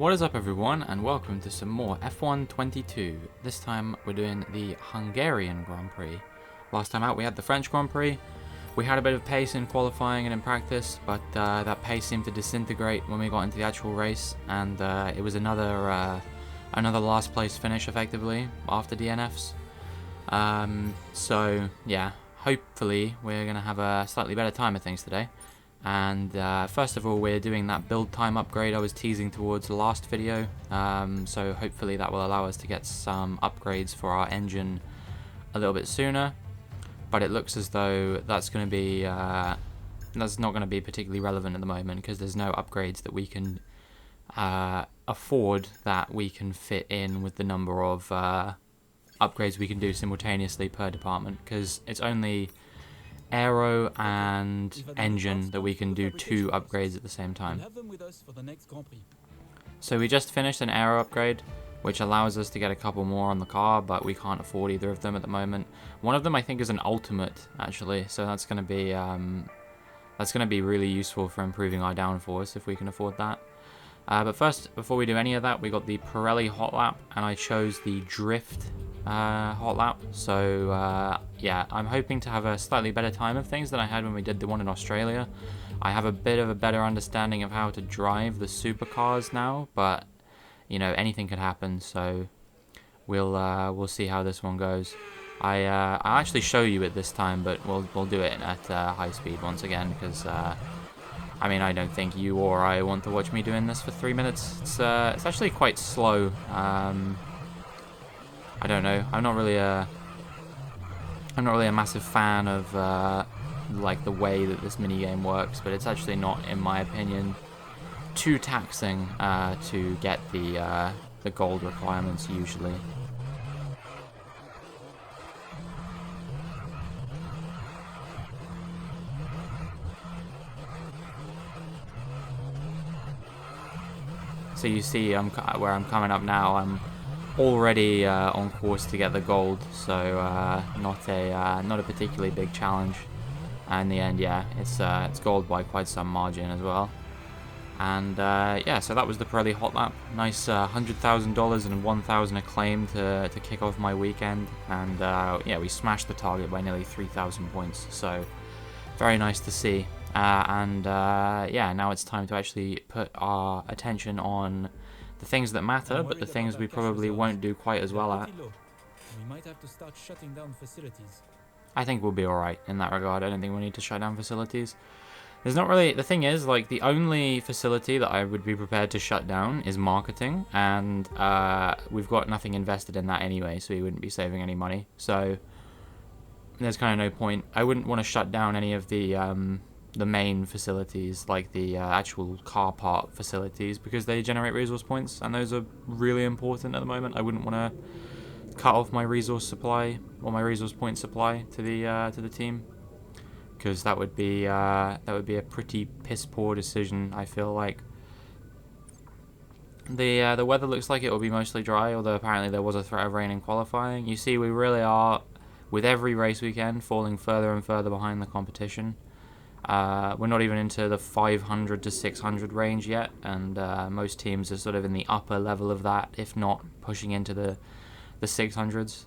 What is up everyone, and welcome to some more F1 22. This time we're doing the Hungarian Grand Prix. Last time out we had the French Grand Prix. We had a bit of pace in qualifying and in practice, but that pace seemed to disintegrate when we got into the actual race, and it was another last place finish effectively after DNFs. So yeah, hopefully we're going to have a slightly better time of things today. And first of all, we're doing that build time upgrade I was teasing towards the last video, so hopefully that will allow us to get some upgrades for our engine a little bit sooner, but it looks as though that's going to be that's not going to be particularly relevant at the moment because there's no upgrades that we can afford that we can fit in with the number of upgrades we can do simultaneously per department, because it's only aero and engine that we can do 2 upgrades at the same time. So we just finished an aero upgrade, which allows us to get a couple more on the car, but we can't afford either of them at the moment. One of them I think is an ultimate actually, so that's going to be really useful for improving our downforce if we can afford that. But first, before we do any of that, we got the Pirelli hot lap, and I chose the drift hot lap. So yeah, I'm hoping to have a slightly better time of things than I had when we did the one in Australia. I have a bit of a better understanding of how to drive the supercars now, but you know, anything could happen, so we'll see how this one goes. I'll actually show you it this time, but we'll do it at high speed once again, because I mean, I don't think you or I want to watch me doing this for 3 minutes. It's actually quite slow. I don't know. I'm not really a massive fan of like the way that this minigame works, but it's actually not, in my opinion, too taxing to get the gold requirements usually. So you see where I'm coming up now, I'm already on course to get the gold, so not a particularly big challenge. And in the end, yeah, it's gold by quite some margin as well. And yeah, so that was the Pirelli hot lap. Nice $100,000 and 1,000 acclaim to kick off my weekend. And yeah, we smashed the target by nearly 3,000 points, so very nice to see. Yeah, now it's time to actually put our attention on the things that matter, but the things we probably won't do quite as well at. We might have to start shutting down facilities. I think we'll be alright in that regard. I don't think we need to shut down facilities. There's not really... The thing is, like, the only facility that I would be prepared to shut down is marketing, and we've got nothing invested in that anyway, so we wouldn't be saving any money. So there's kind of no point. I wouldn't want to shut down any of the main facilities, like the actual car part facilities, because they generate resource points, and those are really important at the moment. I wouldn't want to cut off my resource supply or my resource point supply to the team, because that would be a pretty piss poor decision. I feel like the weather looks like it will be mostly dry, although apparently there was a threat of rain in qualifying. You see, we really are, with every race weekend, falling further and further behind the competition. We're not even into the 500 to 600 range yet, and most teams are sort of in the upper level of that, if not pushing into the 600s.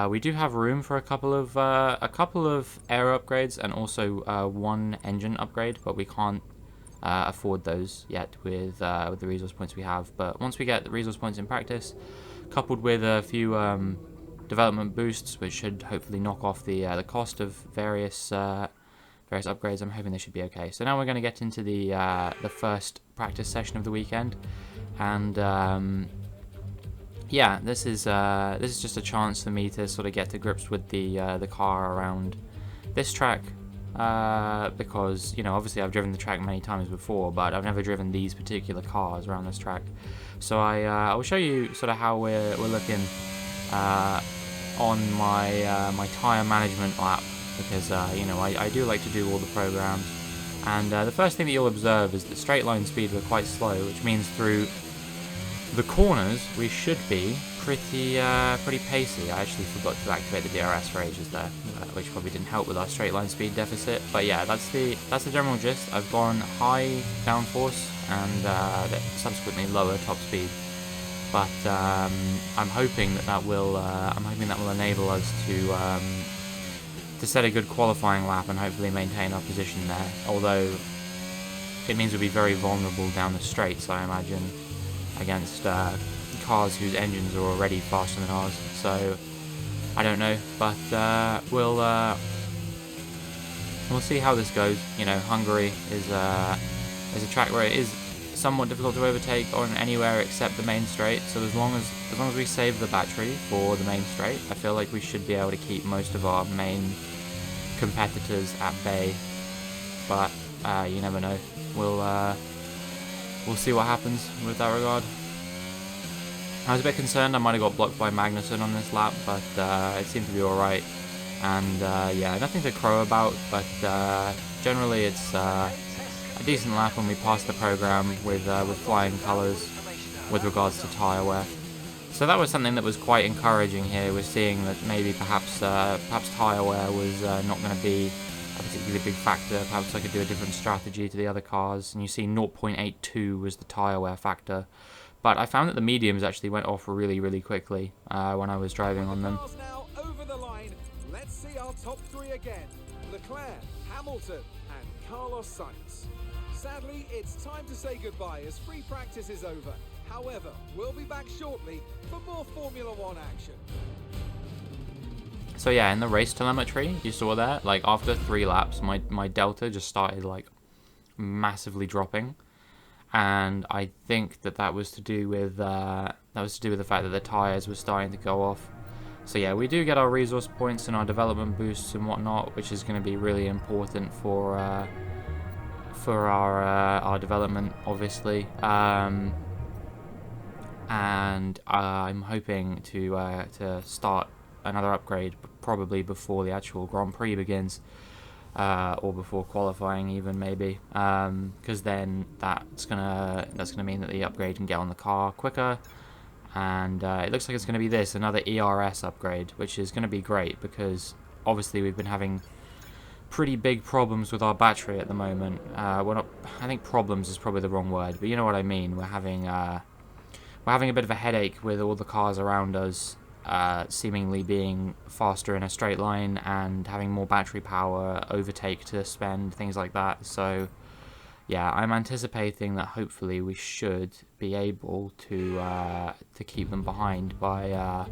We do have room for a couple of aero upgrades and also 1 engine upgrade, but we can't afford those yet with the resource points we have. But once we get the resource points in practice, coupled with a few development boosts, which should hopefully knock off the cost of various upgrades, I'm hoping they should be okay. So now we're going to get into the first practice session of the weekend, and yeah, this is just a chance for me to sort of get to grips with the car around this track, because, you know, obviously I've driven the track many times before, but I've never driven these particular cars around this track. So I will show you sort of how we're looking on my tyre management lap, because you know, I do like to do all the programs, and the first thing that you'll observe is that straight line speed we're quite slow, which means through the corners we should be pretty pacey. I actually forgot to activate the DRS for ages there, which probably didn't help with our straight line speed deficit. But yeah, that's the general gist. I've gone high downforce and subsequently lower top speed. But I'm hoping that will enable us to set a good qualifying lap and hopefully maintain our position there. Although it means we'll be very vulnerable down the straights, I imagine, against cars whose engines are already faster than ours. So I don't know, but we'll see how this goes. You know, Hungary is a track where it is somewhat difficult to overtake on anywhere except the main straight. So as long as we save the battery for the main straight, I feel like we should be able to keep most of our main competitors at bay. But you never know. We'll see what happens with that regard. I was a bit concerned I might have got blocked by Magnussen on this lap, but it seemed to be alright. And yeah, nothing to crow about, but generally it's a decent lap when we pass the program with flying colours with regards to tyre wear. So that was something that was quite encouraging here. We're seeing that maybe perhaps tyre wear was not going to be a particularly big factor. Perhaps I could do a different strategy to the other cars. And you see 0.82 was the tyre wear factor. But I found that the mediums actually went off really, really quickly when I was driving on them. Now over the line. Let's see our top three again. Leclerc, Hamilton, and Carlos Sainz. Sadly, it's time to say goodbye as free practice is over. However, we'll be back shortly for more Formula One action. So yeah, in the race telemetry, you saw that, like after 3 laps, my delta just started like massively dropping. And I think that was to do with the fact that the tires were starting to go off. So yeah, we do get our resource points and our development boosts and whatnot, which is going to be really important for our development, obviously. And I'm hoping to start another upgrade probably before the actual Grand Prix begins. Or before qualifying even, maybe, because then that's gonna mean that the upgrade can get on the car quicker, and it looks like it's gonna be another ERS upgrade, which is gonna be great because obviously we've been having pretty big problems with our battery at the moment. I think problems is probably the wrong word, but you know what I mean. We're having a bit of a headache with all the cars around us seemingly being faster in a straight line and having more battery power, overtake to spend, things like that. So yeah, I'm anticipating that hopefully we should be able to keep them behind by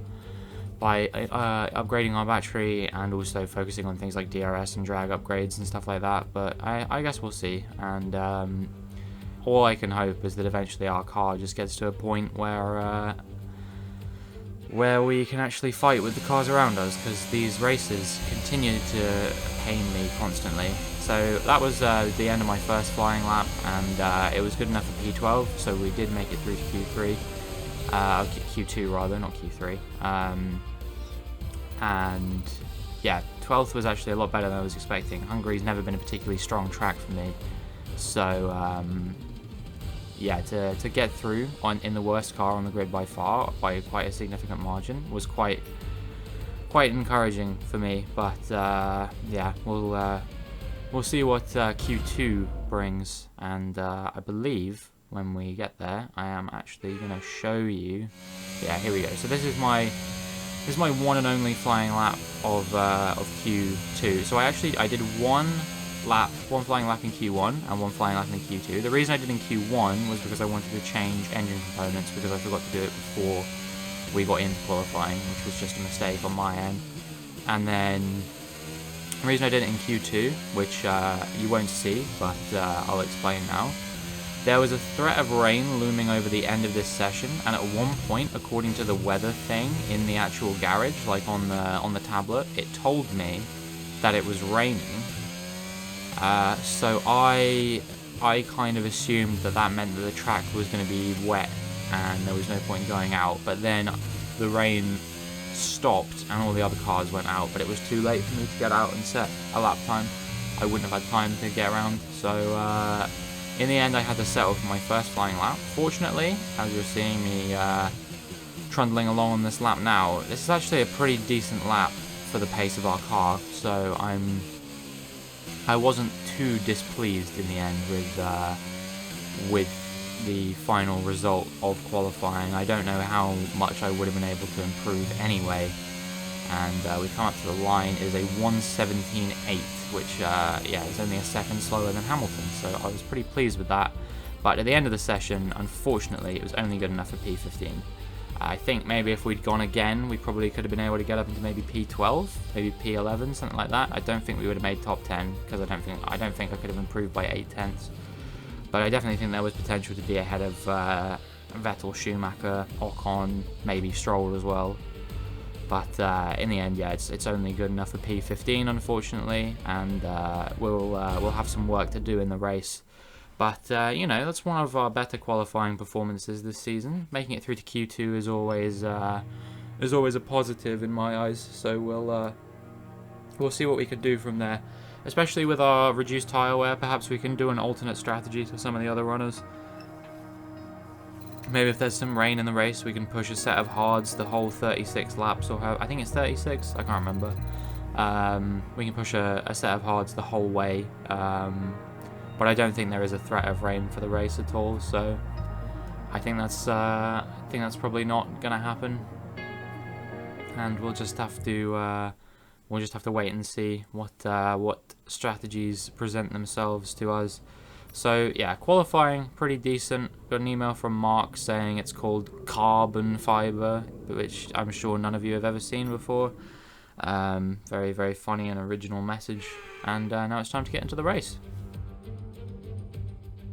upgrading our battery and also focusing on things like DRS and drag upgrades and stuff like that. But I guess we'll see. And all I can hope is that eventually our car just gets to a point where we can actually fight with the cars around us, because these races continue to pain me constantly. So that was the end of my first flying lap, and it was good enough for P12, so we did make it through to Q3. Q2 rather, not Q3. And yeah, 12th was actually a lot better than I was expecting. Hungary's never been a particularly strong track for me, so yeah, to get through in the worst car on the grid by far, by quite a significant margin, was quite encouraging for me. But yeah, we'll see what Q2 brings, and I believe when we get there, I am actually going to show you. Yeah, here we go. So this is my one and only flying lap of Q2. So I did one flying lap in Q1 and one flying lap in Q2. The reason I did in Q1 was because I wanted to change engine components, because I forgot to do it before we got into qualifying, which was just a mistake on my end. And then the reason I did it in Q2, which you won't see, but I'll explain now. There was a threat of rain looming over the end of this session, and at one point, according to the weather thing in the actual garage, like on the tablet, it told me that it was raining. So I kind of assumed that meant that the track was going to be wet and there was no point going out. But then the rain stopped and all the other cars went out, but it was too late for me to get out and set a lap time. I wouldn't have had time to get around. So in the end, I had to settle for my first flying lap. Fortunately, as you're seeing me trundling along on this lap now, this is actually a pretty decent lap for the pace of our car. So I wasn't too displeased in the end with the final result of qualifying. I don't know how much I would have been able to improve anyway. And we come up to the line, it is a 1:17.8, which yeah, is only a second slower than Hamilton, so I was pretty pleased with that. But at the end of the session, unfortunately, it was only good enough for P15. I think maybe if we'd gone again, we probably could have been able to get up into maybe P12, maybe P11, something like that. I don't think we would have made top 10, because I don't think I could have improved by 8 tenths. But I definitely think there was potential to be ahead of Vettel, Schumacher, Ocon, maybe Stroll as well. But in the end, yeah, it's only good enough for P15, unfortunately, and we'll have some work to do in the race. But you know, that's one of our better qualifying performances this season. Making it through to Q2 is always a positive in my eyes. So we'll see what we could do from there. Especially with our reduced tyre wear, perhaps we can do an alternate strategy to some of the other runners. Maybe if there's some rain in the race, we can push a set of hards the whole 36 laps, or how, I think it's 36, I can't remember. We can push a set of hards the whole way, but I don't think there is a threat of rain for the race at all. So I think that's probably not going to happen, and we'll just have to wait and see what strategies present themselves to us. So yeah, qualifying pretty decent. Got an email from Mark saying it's called carbon fiber, which I'm sure none of you have ever seen before. Very, very funny and original message. And now it's time to get into the race.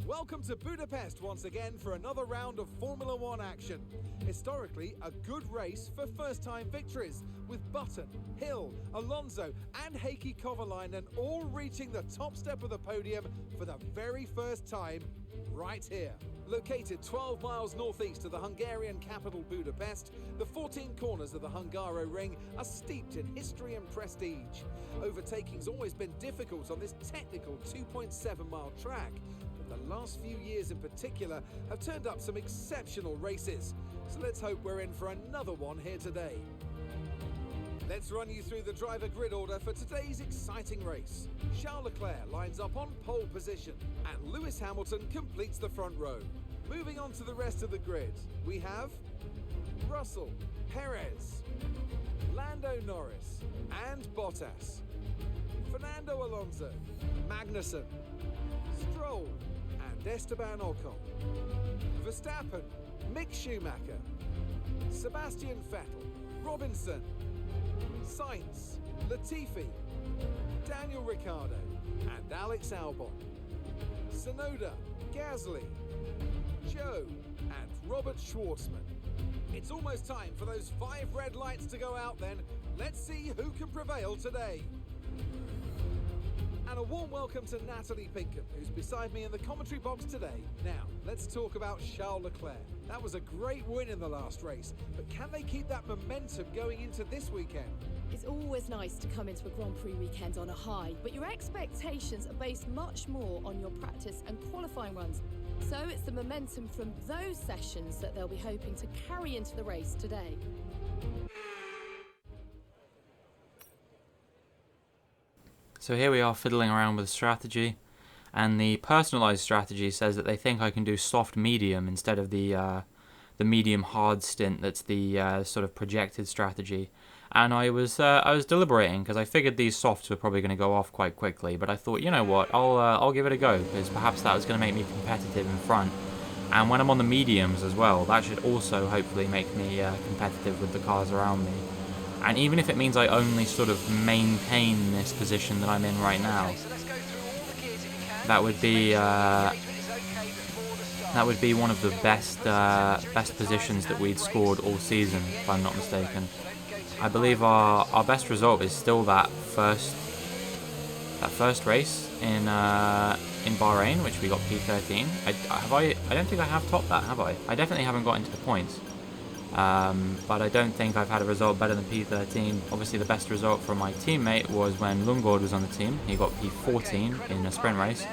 Welcome to Budapest once again for another round of Formula One action. Historically, a good race for first-time victories, with Button, Hill, Alonso and Heikki Kovalainen all reaching the top step of the podium for the very first time right here. Located 12 miles northeast of the Hungarian capital Budapest, the 14 corners of the Hungaroring are steeped in history and prestige. Overtaking's always been difficult on this technical 2.7-mile track. The last few years in particular have turned up some exceptional races, so let's hope we're in for another one here today. Let's run you through the driver grid order for today's exciting race. Charles Leclerc lines up on pole position, and Lewis Hamilton completes the front row. Moving on to the rest of the grid, we have Russell, Perez, Lando Norris and Bottas, Fernando Alonso, Magnussen, Stroll and Esteban Ocon, Verstappen, Mick Schumacher, Sebastian Vettel, Robinson, Sainz, Latifi, Daniel Ricciardo and Alex Albon, Tsunoda, Gasly, Joe and Robert Schwartzman. It's almost time for those 5 red lights to go out then. Let's see who can prevail today. And a warm welcome to Natalie Pinkham, who's beside me in the commentary box today. Now, let's talk about Charles Leclerc. That was a great win in the last race, but can they keep that momentum going into this weekend? It's always nice to come into a Grand Prix weekend on a high, but your expectations are based much more on your practice and qualifying runs. So it's the momentum from those sessions that they'll be hoping to carry into the race today. So here we are fiddling around with strategy, and the personalized strategy says that they think I can do soft medium instead of the medium hard stint that's the sort of projected strategy. And I was deliberating because I figured these softs were probably going to go off quite quickly, but I thought, you know what, I'll give it a go, because perhaps that was going to make me competitive in front. And when I'm on the mediums as well, that should also hopefully make me competitive with the cars around me. And even if it means I only sort of maintain this position that I'm in right now, that would be one of the best positions that we'd scored all season, if I'm not mistaken. I believe our best result is still that first race in Bahrain, which we got P13. I don't think I have topped that, have I? I definitely haven't got into the points. But I don't think I've had a result better than P13. Obviously the best result from my teammate was when Lundgaard was on the team. He got P14 in a sprint race.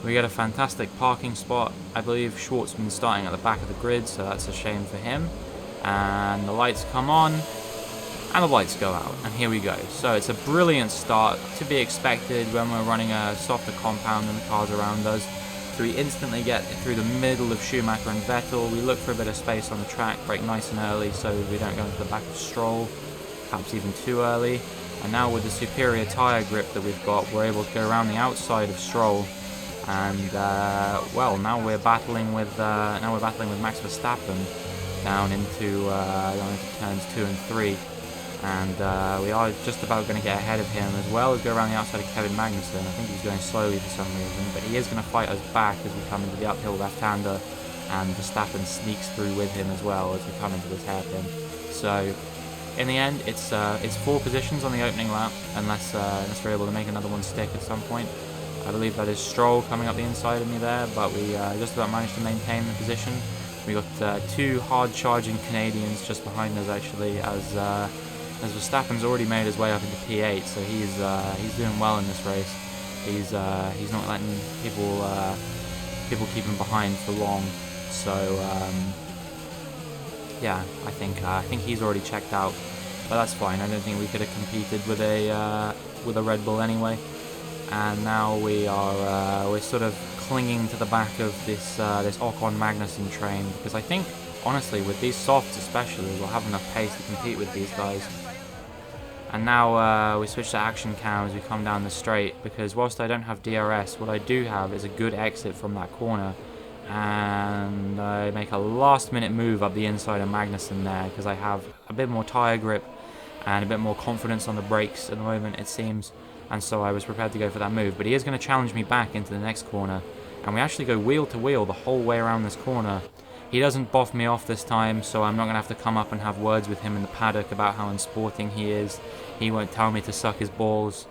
We get a fantastic parking spot. I believe Schwartzman's starting at the back of the grid, so that's a shame for him. And the lights come on, And the lights go out, and here we go. So it's a brilliant start, to be expected when we're running a softer compound and the cars around us. So we instantly get through the middle of Schumacher and Vettel. We look for a bit of space on the track, brake nice and early so we don't go into the back of Stroll, perhaps even too early. And now with the superior tyre grip that we've got, we're able to go around the outside of Stroll. And well, now we're battling with Max Verstappen down into turns 2 and 3. And we are just about going to get ahead of him, as well as go around the outside of Kevin Magnussen. I think he's going slowly for some reason, but he is going to fight us back as we come into the uphill left-hander, and Verstappen sneaks through with him as well as we come into this hairpin. So, in the end, it's 4 positions on the opening lap, unless we're able to make another one stick at some point. I believe that is Stroll coming up the inside of me there, but we just about managed to maintain the position. We got 2 hard-charging Canadians just behind us, actually, as Verstappen's already made his way up into P8, so he's doing well in this race. He's not letting people keep him behind for long. So yeah, I think he's already checked out, but that's fine. I don't think we could have competed with a Red Bull anyway. And now we're sort of clinging to the back of this Ocon Magnussen train, because I think honestly with these softs especially we'll have enough pace to compete with these guys. And now we switch to action cam as we come down the straight, because whilst I don't have DRS, what I do have is a good exit from that corner, and I make a last minute move up the inside of Magnussen there because I have a bit more tyre grip and a bit more confidence on the brakes at the moment, it seems, and so I was prepared to go for that move. But he is going to challenge me back into the next corner, and we actually go wheel to wheel the whole way around this corner. He doesn't boff me off this time, so I'm not going to have to come up and have words with him in the paddock about how unsporting he is. He won't tell me to suck his balls.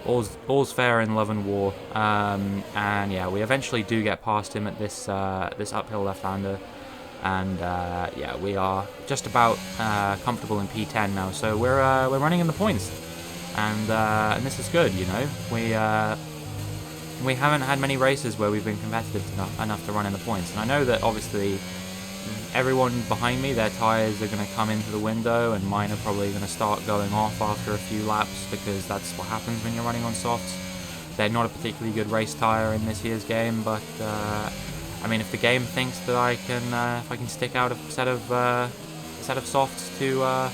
All's fair in love and war. And yeah, we eventually do get past him at this uphill left-hander. And yeah, we are just about comfortable in P10 now. So we're running in the points, and this is good. You know, we haven't had many races where we've been competitive enough to run in the points. And I know that obviously everyone behind me, their tyres are going to come into the window, and mine are probably going to start going off after a few laps, because that's what happens when you're running on softs. They're not a particularly good race tyre in this year's game, but I mean, if the game thinks that I can, if I can stick out a set of softs to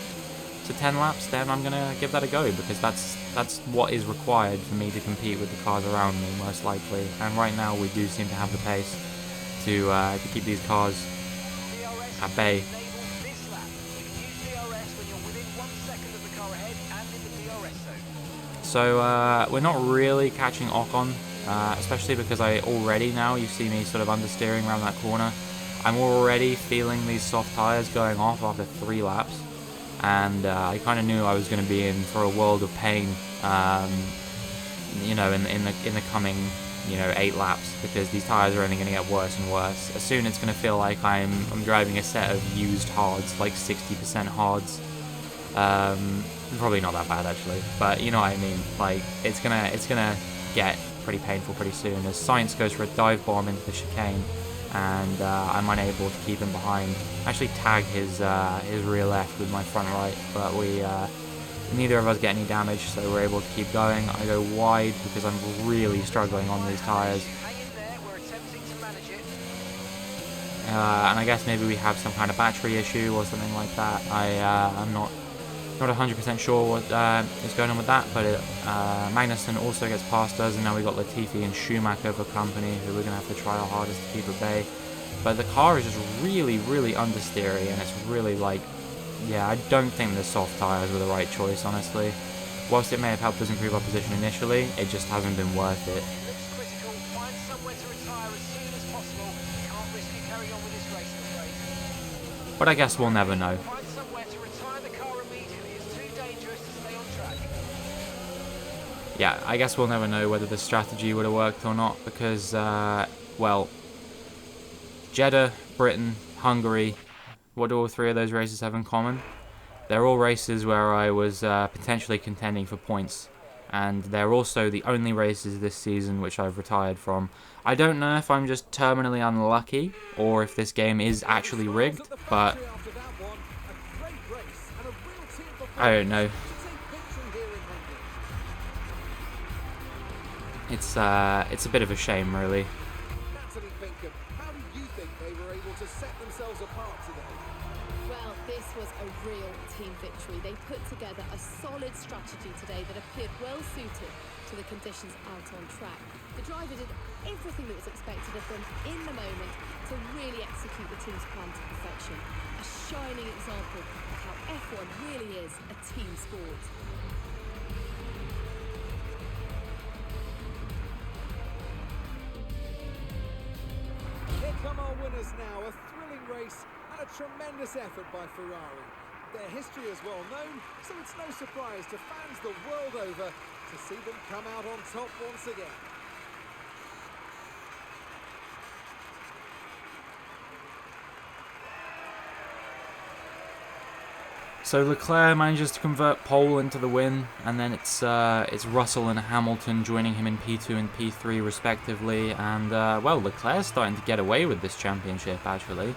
10 laps, then I'm going to give that a go, because that's what is required for me to compete with the cars around me, most likely. And right now we do seem to have the pace to keep these cars at bay. So we're not really catching Ocon, especially because you see me sort of understeering around that corner. I'm already feeling these soft tyres going off after 3 laps, and I kind of knew I was going to be in for a world of pain, you know, in the coming 8 laps, because these tyres are only going to get worse and worse. Soon it's going to feel like I'm driving a set of used hards, like 60% hards. Probably not that bad actually, but you know what I mean. Like it's gonna get pretty painful pretty soon as Sainz goes for a dive bomb into the chicane, and I'm unable to keep him behind. I actually tag his rear left with my front right, but neither of us get any damage, so we're able to keep going. I go wide because I'm really struggling on these tyres. And I guess maybe we have some kind of battery issue or something like that. I'm not 100% sure what is going on with that, but Magnussen also gets past us, and now we've got Latifi and Schumacher for company, who we're going to have to try our hardest to keep at bay. But the car is just really, really understeery, and it's really like, yeah, I don't think the soft tyres were the right choice, honestly. Whilst it may have helped us improve our position initially, it just hasn't been worth it. But I guess we'll never know. Yeah, I guess we'll never know whether the strategy would have worked or not, because, well, Jeddah, Britain, Hungary, what do all 3 of those races have in common? They're all races where I was potentially contending for points, and they're also the only races this season which I've retired from. I don't know if I'm just terminally unlucky, or if this game is actually rigged, but I don't know. to take victory here in Hungary. It's a bit of a shame, really. Natalie Pinkham, how do you think they were able to set themselves apart today? Well, this was a real team victory. They put together a solid strategy today that appeared well suited to the conditions out on track. The driver did everything that was expected of them in the moment to really execute the team's plan to perfection. A shining example of how F1 really is a team sport. Here come our winners now, a thrilling race and a tremendous effort by Ferrari. Their history is well known, so it's no surprise to fans the world over to see them come out on top once again. So Leclerc manages to convert pole into the win, and then it's Russell and Hamilton joining him in P2 and P3 respectively. And well, Leclerc's starting to get away with this championship actually.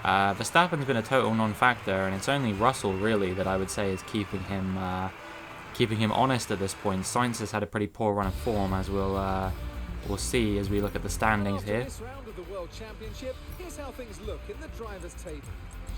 Verstappen's been a total non-factor, and it's only Russell really that I would say is keeping him honest at this point. Sainz has had a pretty poor run of form, as we'll see as we look at the standings After here. this round of the World Championship, here's how things look in the drivers' table.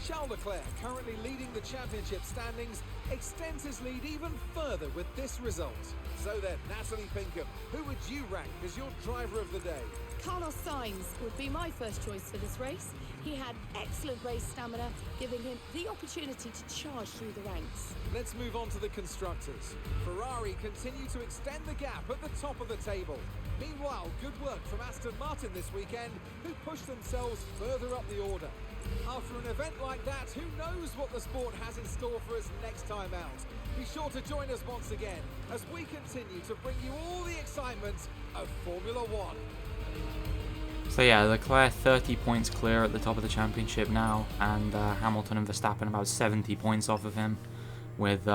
Charles Leclerc, currently leading the championship standings, extends his lead even further with this result. So then, Natalie Pinkham, who would you rank as your driver of the day? Carlos Sainz would be my first choice for this race. He had excellent race stamina, giving him the opportunity to charge through the ranks. Let's move on to the constructors. Ferrari continue to extend the gap at the top of the table. Meanwhile, good work from Aston Martin this weekend, who pushed themselves further up the order. After an event like that, who knows what the sport has in store for us next time out? Be sure to join us once again as we continue to bring you all the excitement of Formula One. So yeah, Leclerc 30 points clear at the top of the championship now, and Hamilton and Verstappen about 70 points off of him, with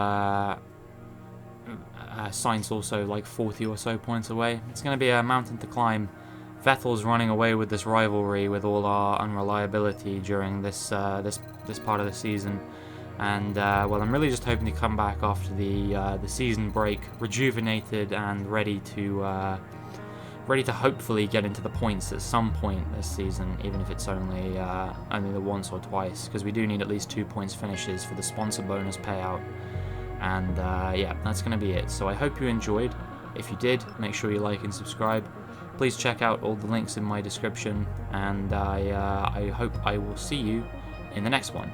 Sainz also like 40 or so points away. It's going to be a mountain to climb. Vettel's running away with this rivalry with all our unreliability during this this part of the season, and well, I'm really just hoping to come back after the season break rejuvenated and ready to hopefully get into the points at some point this season, even if it's only the once or twice, because we do need at least 2 points finishes for the sponsor bonus payout. And yeah, that's going to be it. So I hope you enjoyed. If you did, make sure you like and subscribe. Please check out all the links in my description, and I hope I will see you in the next one.